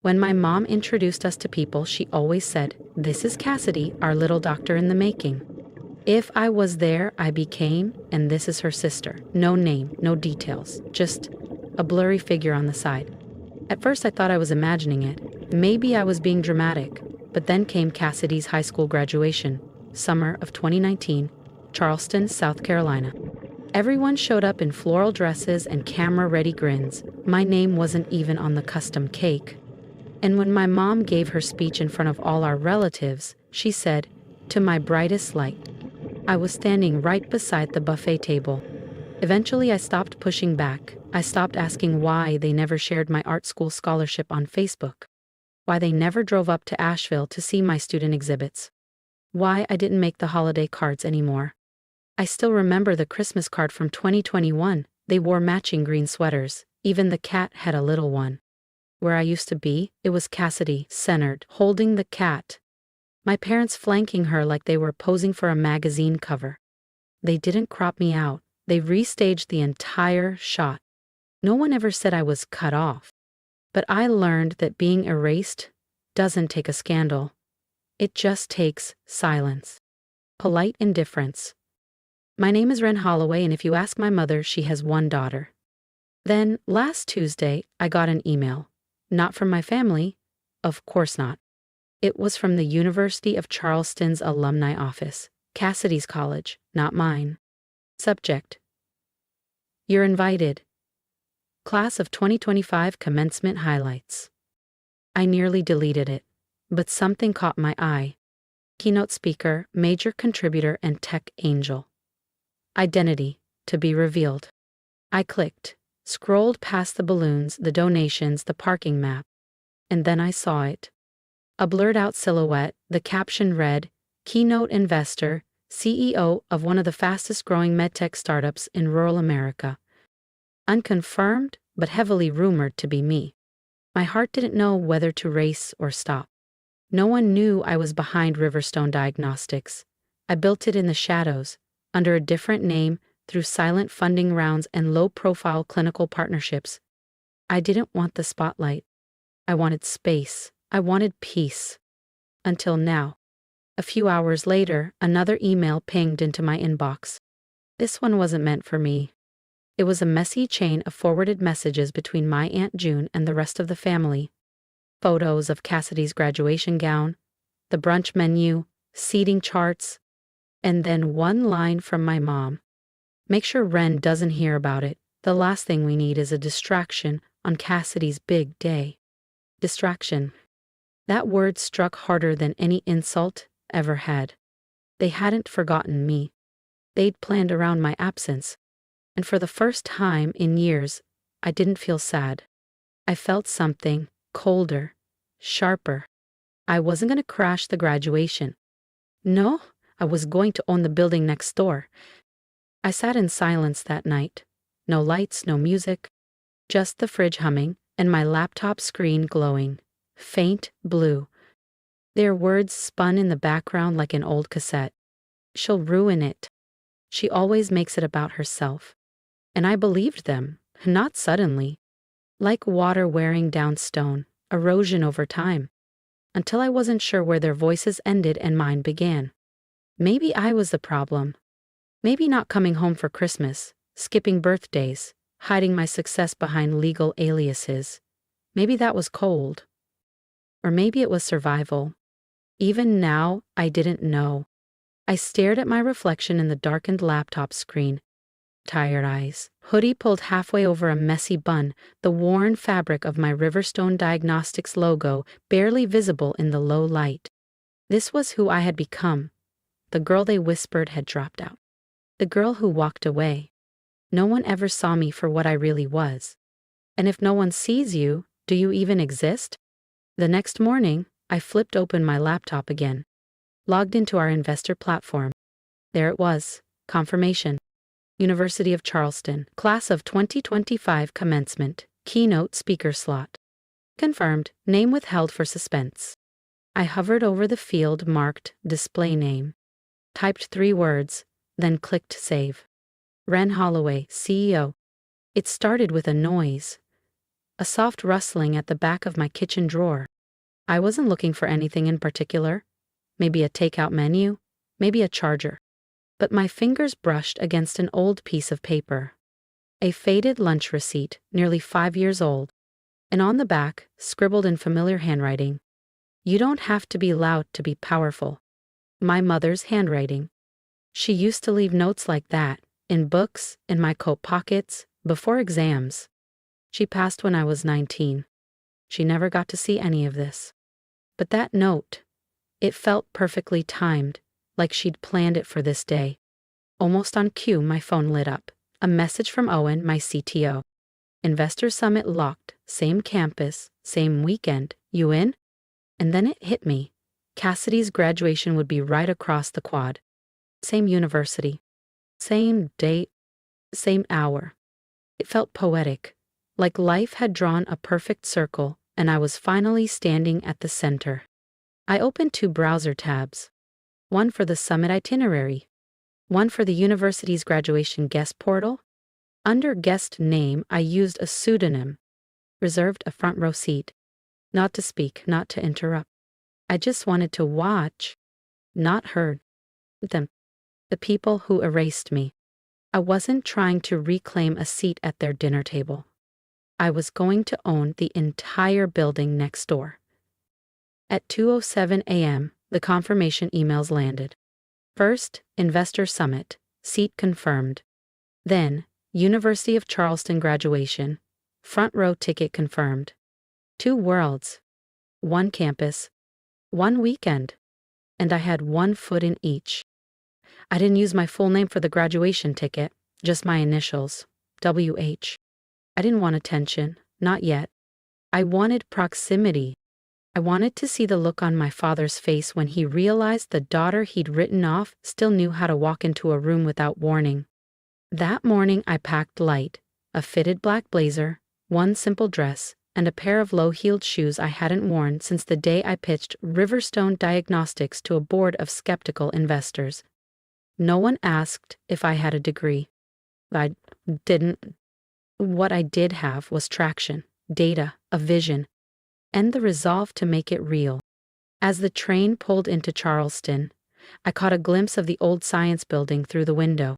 When my mom introduced us to people, she always said, "This is Cassidy, our little doctor in the making." If I was there, I became, and this is her sister. No name, no details, just a blurry figure on the side. At first, I thought I was imagining it. Maybe I was being dramatic. But then came Cassidy's high school graduation, summer of 2019, Charleston, South Carolina. Everyone showed up in floral dresses and camera-ready grins. My name wasn't even on the custom cake. And when my mom gave her speech in front of all our relatives, she said, "To my brightest light." I was standing right beside the buffet table. Eventually, I stopped pushing back. I stopped asking why they never shared my art school scholarship on Facebook. Why they never drove up to Asheville to see my student exhibits. Why I didn't make the holiday cards anymore. I still remember the Christmas card from 2021. They wore matching green sweaters. Even the cat had a little one. Where I used to be, it was Cassidy, centered, holding the cat. My parents flanking her like they were posing for a magazine cover. They didn't crop me out. They restaged the entire shot. No one ever said I was cut off. But I learned that being erased doesn't take a scandal. It just takes silence. Polite indifference. My name is Ren Holloway, and if you ask my mother, she has one daughter. Then, last Tuesday, I got an email. Not from my family. Of course not. It was from the University of Charleston's alumni office. Cassidy's college, not mine. Subject: You're invited. Class of 2025 commencement highlights. I nearly deleted it, but something caught my eye. Keynote speaker, major contributor, and tech angel. Identity, to be revealed. I clicked, scrolled past the balloons, the donations, the parking map, and then I saw it. A blurred-out silhouette, the caption read, "Keynote investor, CEO of one of the fastest-growing medtech startups in rural America." Unconfirmed, but heavily rumored to be me. My heart didn't know whether to race or stop. No one knew I was behind Riverstone Diagnostics. I built it in the shadows, under a different name, through silent funding rounds and low-profile clinical partnerships. I didn't want the spotlight. I wanted space. I wanted peace. Until now. A few hours later, another email pinged into my inbox. This one wasn't meant for me. It was a messy chain of forwarded messages between my Aunt June and the rest of the family. Photos of Cassidy's graduation gown, the brunch menu, seating charts, and then one line from my mom. "Make sure Ren doesn't hear about it. The last thing we need is a distraction on Cassidy's big day." Distraction. That word struck harder than any insult ever had. They hadn't forgotten me. They'd planned around my absence. And for the first time in years, I didn't feel sad. I felt something colder, sharper. I wasn't going to crash the graduation. No, I was going to own the building next door. I sat in silence that night. No lights, no music. Just the fridge humming and my laptop screen glowing. Faint blue. Their words spun in the background like an old cassette. "She'll ruin it. She always makes it about herself." And I believed them, not suddenly. Like water wearing down stone, erosion over time. Until I wasn't sure where their voices ended and mine began. Maybe I was the problem. Maybe not coming home for Christmas, skipping birthdays, hiding my success behind legal aliases. Maybe that was cold. Or maybe it was survival. Even now, I didn't know. I stared at my reflection in the darkened laptop screen. Tired eyes, hoodie pulled halfway over a messy bun, the worn fabric of my Riverstone Diagnostics logo barely visible in the low light. This was who I had become. The girl they whispered had dropped out. The girl who walked away. No one ever saw me for what I really was. And if no one sees you, do you even exist? The next morning, I flipped open my laptop again. Logged into our investor platform. There it was, confirmation. University of Charleston, class of 2025 commencement, keynote speaker slot. Confirmed, name withheld for suspense. I hovered over the field marked display name. Typed 3 words, then clicked save. Ren Holloway, CEO. It started with a noise. a soft rustling at the back of my kitchen drawer. I wasn't looking for anything in particular. Maybe a takeout menu, maybe a charger. But my fingers brushed against an old piece of paper. A faded lunch receipt, nearly 5 years old. And on the back, scribbled in familiar handwriting, "You don't have to be loud to be powerful." My mother's handwriting. She used to leave notes like that, in books, in my coat pockets, before exams. She passed when I was 19. She never got to see any of this. But that note, it felt perfectly timed, like she'd planned it for this day. Almost on cue, my phone lit up. A message from Owen, my CTO. "Investor Summit locked, same campus, same weekend, you in?" And then it hit me. Cassidy's graduation would be right across the quad. Same university. Same date. Same hour. It felt poetic, like life had drawn a perfect circle and I was finally standing at the center. I opened 2 browser tabs. One for the summit itinerary. One for the university's graduation guest portal. Under guest name, I used a pseudonym. Reserved a front row seat. Not to speak, not to interrupt. I just wanted to watch, not heard. Them. The people who erased me. I wasn't trying to reclaim a seat at their dinner table. I was going to own the entire building next door. At 2:07 a.m., the confirmation emails landed. First, Investor Summit, seat confirmed. Then, University of Charleston graduation, front row ticket confirmed. 2 worlds, 1 campus, 1 weekend, and I had 1 foot in each. I didn't use my full name for the graduation ticket, just my initials, WH. I didn't want attention, not yet. I wanted proximity. I wanted to see the look on my father's face when he realized the daughter he'd written off still knew how to walk into a room without warning. That morning I packed light, a fitted black blazer, 1 simple dress, and a pair of low-heeled shoes I hadn't worn since the day I pitched Riverstone Diagnostics to a board of skeptical investors. No one asked if I had a degree. I didn't. What I did have was traction, data, a vision, and the resolve to make it real. As the train pulled into Charleston, I caught a glimpse of the old science building through the window,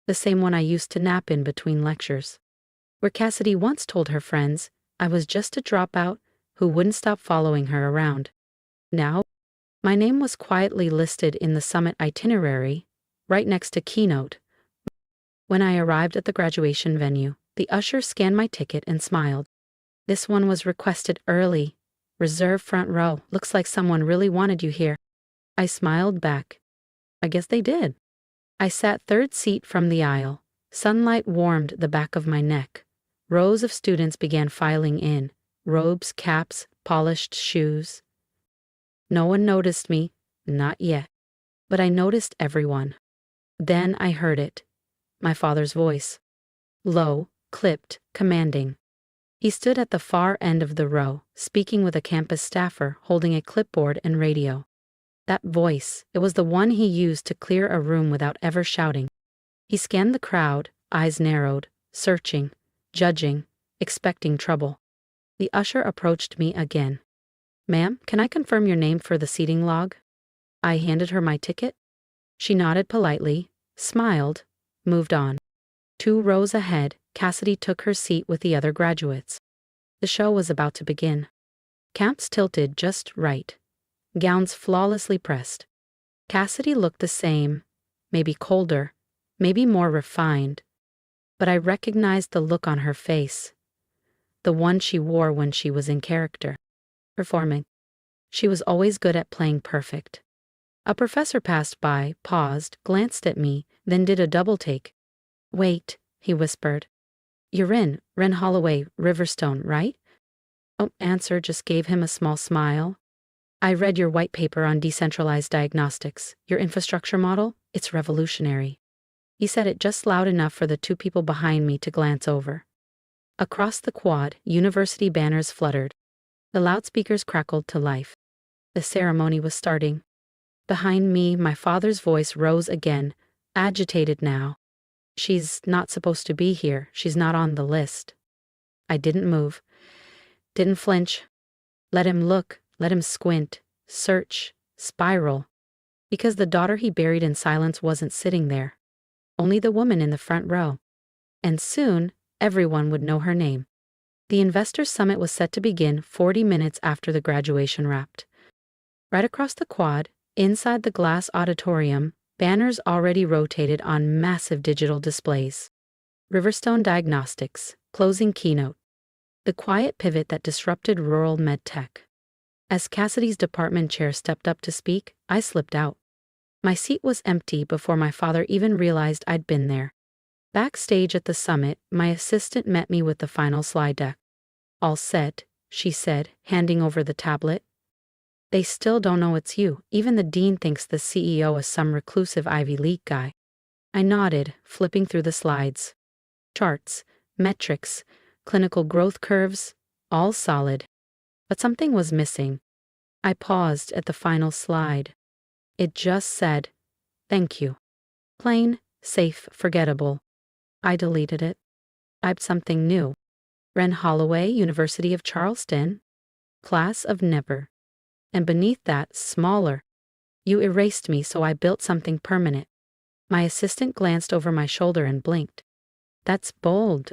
the same one I used to nap in between lectures, where Cassidy once told her friends I was just a dropout who wouldn't stop following her around. Now, my name was quietly listed in the summit itinerary, right next to Keynote. When I arrived at the graduation venue, the usher scanned my ticket and smiled. "This one was requested early. Reserve front row. Looks like someone really wanted you here." I smiled back. I guess they did. I sat 3rd seat from the aisle. Sunlight warmed the back of my neck. Rows of students began filing in. Robes, caps, polished shoes. No one noticed me, not yet. But I noticed everyone. Then I heard it. My father's voice. Low, clipped, commanding. He stood at the far end of the row, speaking with a campus staffer holding a clipboard and radio. That voice, it was the one he used to clear a room without ever shouting. He scanned the crowd, eyes narrowed, searching, judging, expecting trouble. The usher approached me again. "Ma'am, can I confirm your name for the seating log?" I handed her my ticket. She nodded politely, smiled, moved on. 2 rows ahead, Cassidy took her seat with the other graduates. The show was about to begin. Camps tilted just right. Gowns flawlessly pressed. Cassidy looked the same, maybe colder, maybe more refined. But I recognized the look on her face. The one she wore when she was in character. Performing. She was always good at playing perfect. A professor passed by, paused, glanced at me, then did a double take. "Wait," he whispered. "You're in, Ren Holloway, Riverstone, right?" Oh, answer just gave him a small smile. "I read your white paper on decentralized diagnostics, your infrastructure model. It's revolutionary." He said it just loud enough for the 2 people behind me to glance over. Across the quad, university banners fluttered. The loudspeakers crackled to life. The ceremony was starting. Behind me, my father's voice rose again, agitated now. "She's not supposed to be here. She's not on the list." I didn't move. Didn't flinch. Let him look, let him squint, search, spiral. Because the daughter he buried in silence wasn't sitting there. Only the woman in the front row. And soon, everyone would know her name. The Investors Summit was set to begin 40 minutes after the graduation wrapped. Right across the quad, inside the glass auditorium, banners already rotated on massive digital displays. Riverstone Diagnostics, closing keynote. The quiet pivot that disrupted rural medtech. As Cassidy's department chair stepped up to speak, I slipped out. My seat was empty before my father even realized I'd been there. Backstage at the summit, my assistant met me with the final slide deck. All set, she said, handing over the tablet. They still don't know it's you. Even the dean thinks the CEO is some reclusive Ivy League guy. I nodded, flipping through the slides. Charts, metrics, clinical growth curves, all solid. But something was missing. I paused at the final slide. It just said, "Thank you." Plain, safe, forgettable. I deleted it. Typed something new. Ren Holloway, University of Charleston. Class of never. And beneath that, smaller. You erased me, so I built something permanent. My assistant glanced over my shoulder and blinked. That's bold.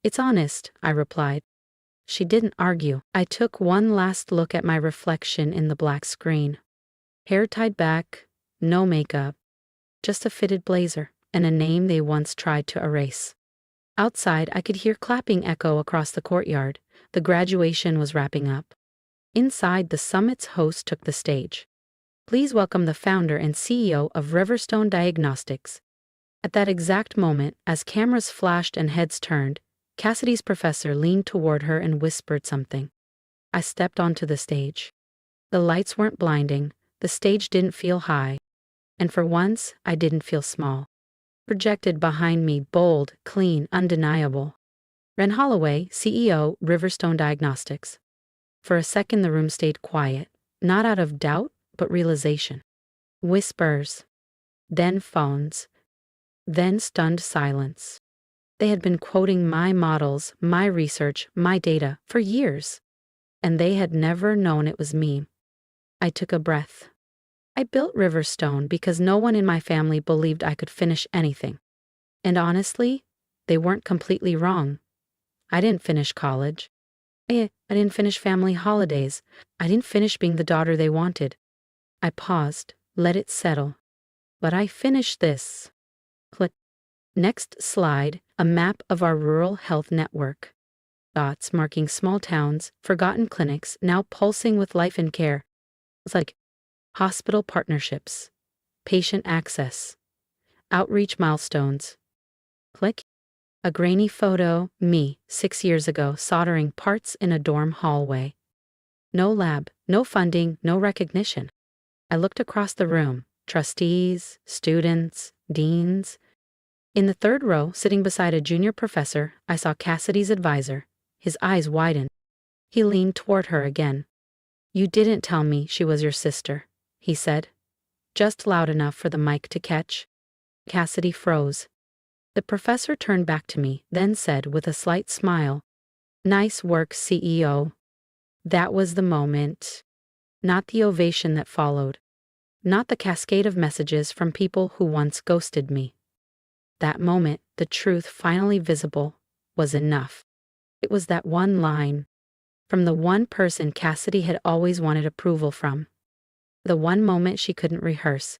It's honest, I replied. She didn't argue. I took one last look at my reflection in the black screen. Hair tied back, no makeup, just a fitted blazer and a name they once tried to erase. Outside, I could hear clapping echo across the courtyard. The graduation was wrapping up. Inside, the summit's host took the stage. Please welcome the founder and CEO of Riverstone Diagnostics. At that exact moment, as cameras flashed and heads turned, Cassidy's professor leaned toward her and whispered something. I stepped onto the stage. The lights weren't blinding, the stage didn't feel high, and for once, I didn't feel small. Projected behind me, bold, clean, undeniable. Ren Holloway, CEO, Riverstone Diagnostics. For a second, the room stayed quiet, not out of doubt, but realization. Whispers. Then phones. Then stunned silence. They had been quoting my models, my research, my data for years, and they had never known it was me. I took a breath. I built Riverstone because no one in my family believed I could finish anything. And honestly, they weren't completely wrong. I didn't finish college. I didn't finish family holidays. I didn't finish being the daughter they wanted. I paused, let it settle. But I finished this. Click. Next slide, a map of our rural health network. Dots marking small towns, forgotten clinics, now pulsing with life and care. It's like hospital partnerships, patient access, outreach milestones. Click. A grainy photo, me, 6 years ago, soldering parts in a dorm hallway. No lab, no funding, no recognition. I looked across the room, trustees, students, deans. In the third row, sitting beside a junior professor, I saw Cassidy's advisor. His eyes widened. He leaned toward her again. "You didn't tell me she was your sister," he said, just loud enough for the mic to catch. Cassidy froze. The professor turned back to me, then said with a slight smile, "Nice work, CEO." That was the moment. Not the ovation that followed. Not the cascade of messages from people who once ghosted me. That moment, the truth finally visible, was enough. It was that one line, from the one person Cassidy had always wanted approval from. The one moment she couldn't rehearse.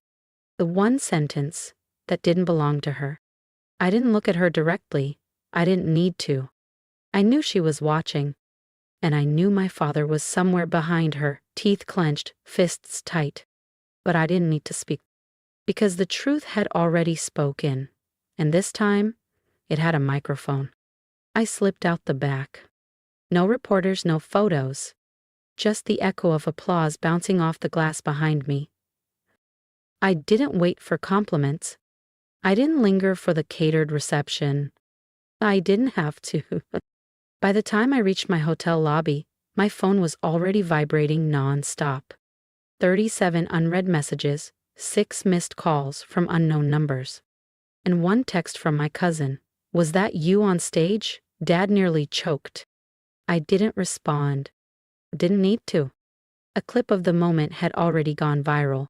The one sentence that didn't belong to her. I didn't look at her directly. I didn't need to. I knew she was watching. And I knew my father was somewhere behind her, teeth clenched, fists tight. But I didn't need to speak. Because the truth had already spoken. And this time, it had a microphone. I slipped out the back. No reporters, no photos. Just the echo of applause bouncing off the glass behind me. I didn't wait for compliments. I didn't linger for the catered reception. I didn't have to. By the time I reached my hotel lobby, my phone was already vibrating non-stop. 37 unread messages, 6 missed calls from unknown numbers. And one text from my cousin. "Was that you on stage?" Dad nearly choked. I didn't respond. Didn't need to. A clip of the moment had already gone viral.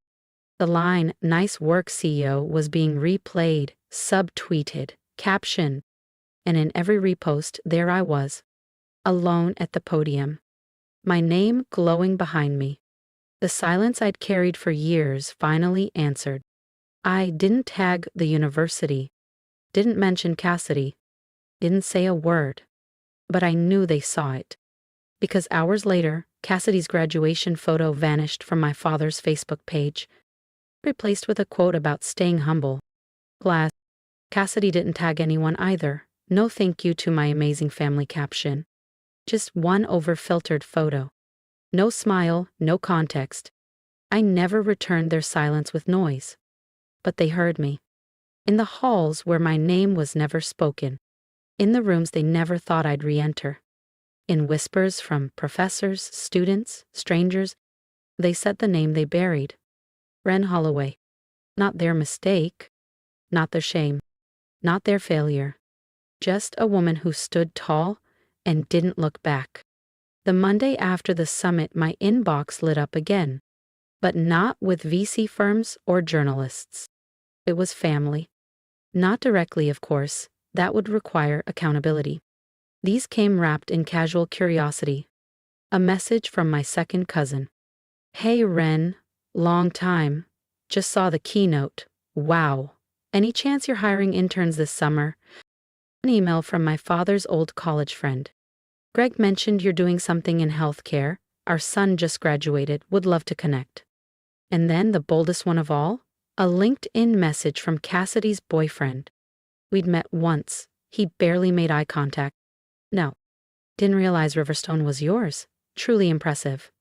The line, "Nice work, CEO," was being replayed, subtweeted, captioned, and in every repost, there I was, alone at the podium, my name glowing behind me. The silence I'd carried for years finally answered. I didn't tag the university, didn't mention Cassidy, didn't say a word, but I knew they saw it. Because hours later, Cassidy's graduation photo vanished from my father's Facebook page, replaced with a quote about staying humble. Glass. Cassidy didn't tag anyone either. No thank you to my amazing family caption. Just one over-filtered photo. No smile, no context. I never returned their silence with noise. But they heard me. In the halls where my name was never spoken. In the rooms they never thought I'd re-enter. In whispers from professors, students, strangers, they said the name they buried. Wren Holloway. Not their mistake. Not their shame. Not their failure. Just a woman who stood tall and didn't look back. The Monday after the summit, my inbox lit up again. But not with VC firms or journalists. It was family. Not directly, of course. That would require accountability. These came wrapped in casual curiosity. A message from my second cousin. "Hey Ren, long time. Just saw the keynote. Wow. Any chance you're hiring interns this summer?" An email from my father's old college friend. "Greg mentioned you're doing something in healthcare. Our son just graduated. Would love to connect." And then the boldest one of all, a LinkedIn message from Cassidy's boyfriend. We'd met once. He barely made eye contact. "No. Didn't realize Riverstone was yours. Truly impressive.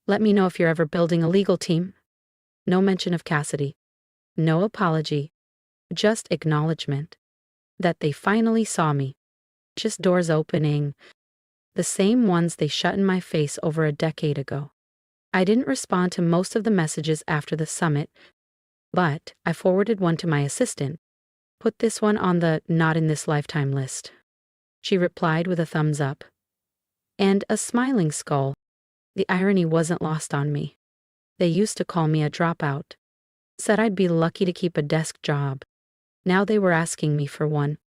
Let me know if you're ever building a legal team." No mention of Cassidy. No apology. Just acknowledgement. That they finally saw me. Just doors opening. The same ones they shut in my face over a decade ago. I didn't respond to most of the messages after the summit, but I forwarded one to my assistant. "Put this one on the not in this lifetime list." She replied with a thumbs up. And a smiling skull. The irony wasn't lost on me. They used to call me a dropout. Said I'd be lucky to keep a desk job. Now they were asking me for one.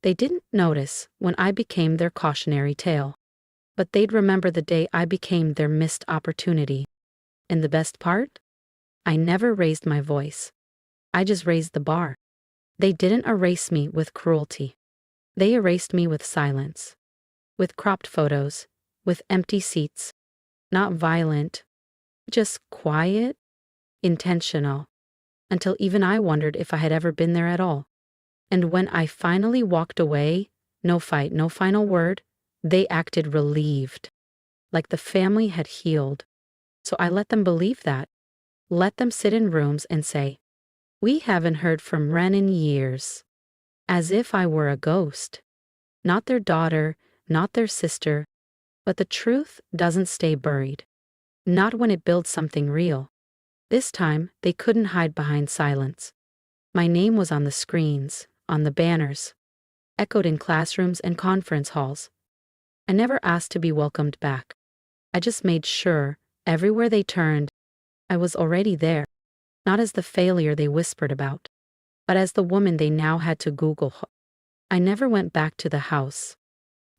They didn't notice when I became their cautionary tale. But they'd remember the day I became their missed opportunity. And the best part? I never raised my voice. I just raised the bar. They didn't erase me with cruelty. They erased me with silence. With cropped photos. With empty seats. Not violent. Just quiet. Intentional. Until even I wondered if I had ever been there at all. And when I finally walked away, no fight, no final word, they acted relieved. Like the family had healed. So I let them believe that. Let them sit in rooms and say, "We haven't heard from Ren in years." As if I were a ghost. Not their daughter, not their sister, but the truth doesn't stay buried. Not when it builds something real. This time, they couldn't hide behind silence. My name was on the screens, on the banners, echoed in classrooms and conference halls. I never asked to be welcomed back. I just made sure, everywhere they turned, I was already there. Not as the failure they whispered about, but as the woman they now had to Google. I never went back to the house.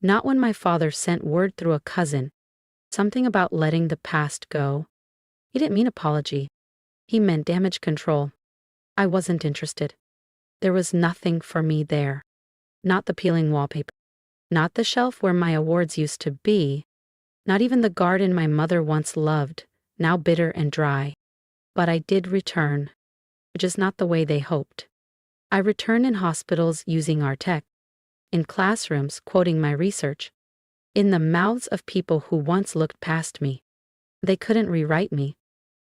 Not when my father sent word through a cousin. Something about letting the past go. He didn't mean apology. He meant damage control. I wasn't interested. There was nothing for me there. Not the peeling wallpaper. Not the shelf where my awards used to be. Not even the garden my mother once loved, now bitter and dry. But I did return. Just not the way they hoped. I returned in hospitals using our tech. In classrooms quoting my research. In the mouths of people who once looked past me. They couldn't rewrite me.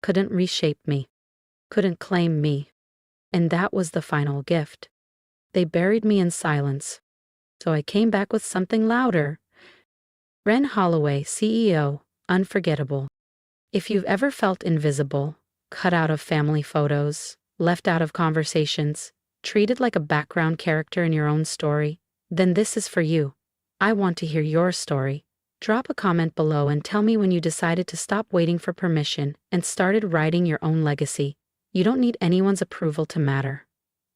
Couldn't reshape me. Couldn't claim me. And that was the final gift. They buried me in silence. So I came back with something louder. Wren Holloway, CEO, unforgettable. If you've ever felt invisible, cut out of family photos, left out of conversations, treated like a background character in your own story, then this is for you. I want to hear your story. Drop a comment below and tell me when you decided to stop waiting for permission and started writing your own legacy. You don't need anyone's approval to matter.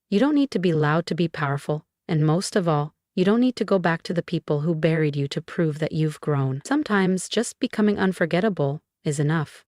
You don't need to be loud to be powerful, and most of all, you don't need to go back to the people who buried you to prove that you've grown. Sometimes just becoming unforgettable is enough.